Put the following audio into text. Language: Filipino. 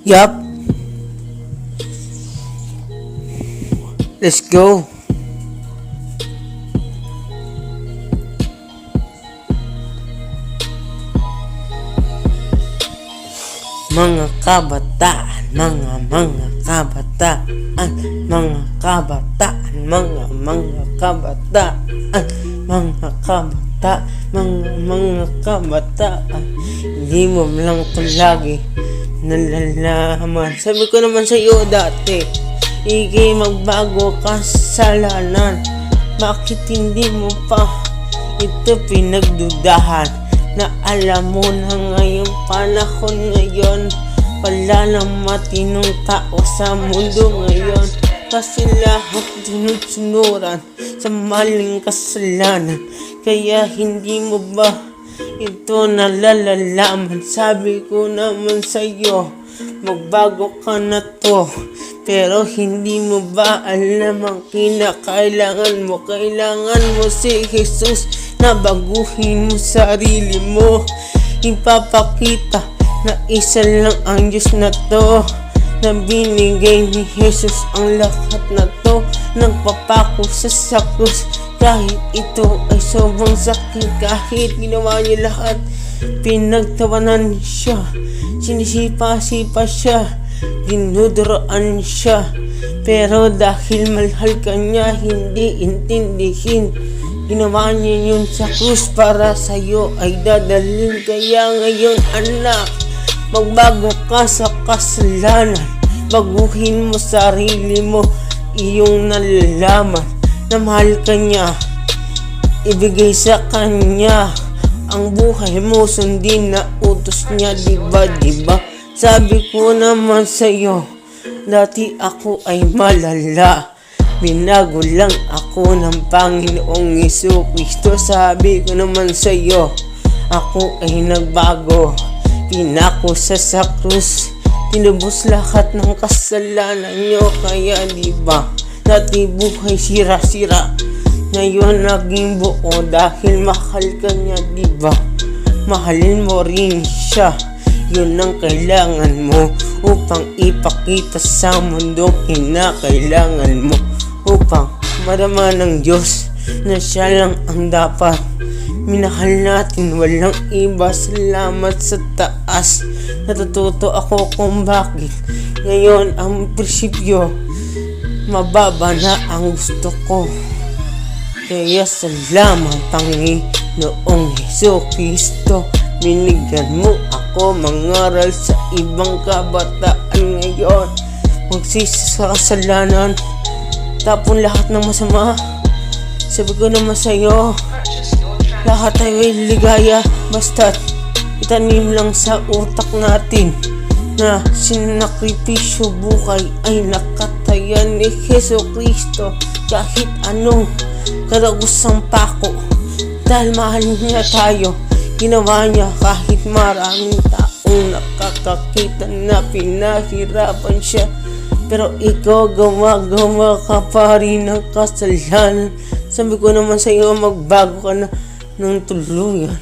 Yup. Let's go. Mga kabataan, mga kabataan, mga kabataan, mga kabataan, mga kabataan, mga kabataan. Hindi mo lang ito lagi nalalaman. Sabi ko naman sa iyo dati, ikay magbago kasalanan. Bakit hindi mo pa ito pinagdudahan? Na alam mo na ngayong panahon ngayon, wala nang matinong tao sa mundo ngayon. Kasi lahat sunod-sunuran sa maling kasalanan. Kaya hindi mo ba ito nalalaman? Sabi ko naman sa'yo, magbago ka na to. Pero hindi mo ba alam ang kinakailangan mo? Kailangan mo si Jesus na baguhin mo sarili mo. Ipapakita na isa lang ang Diyos na to, na binigay ni Jesus ang lahat na to. Nagpapako sa krus kahit ito ay sobrang sakit. Kahit ginawa niya lahat, pinagtawanan siya, sinisipa-sipa siya, dinuduraan siya. Pero dahil mahal ka niya, hindi intindihin, ginawa niya yun sa krus para sa'yo ay dadalhin. Kaya ngayon anak, magbago ka sa kasalanan. Baguhin mo sarili mo. Iyong nalalaman na mahal ka niya, ibigay sa kanya ang buhay mo, sundin na utos niya. Diba? Sabi ko naman sa'yo, dati ako ay malala, binago lang ako ng Panginoong Jesucristo. Sabi ko naman sa'yo, ako ay nagbago, pinako sa krus, tinubos lahat ng kasalanan nyo. Kaya diba, dati buhay sira-sira, ngayon naging buo dahil mahal ka niya. Diba, mahalin mo rin siya. Yun ang kailangan mo upang ipakita sa mundo kinakailangan mo, upang madama ng Diyos na siya lang ang dapat minahal natin, walang iba. Salamat sa taas. Natututo ako kung bakit ngayon ang prinsipyo mababa na ang gusto ko. Kaya salamat Panginoong Jesucristo, binigyan mo ako mangaral sa ibang kabataan ngayon. Magsisi sa kasalanan, tapon lahat ng masama. Sabi ko naman sa'yo, lahat ay ligaya, basta't itanim lang sa utak natin na sinakripisyo buhay ay nakataya ni Jesucristo. Kahit anong karagusang pako, dahil mahal niya tayo, ginawa niya kahit maraming taong nakakakita na pinahirapan siya. Pero ikaw gawa ka pa rin ng kasalanan. Sabi ko naman sa iyo, magbago ka na ng tuluyan.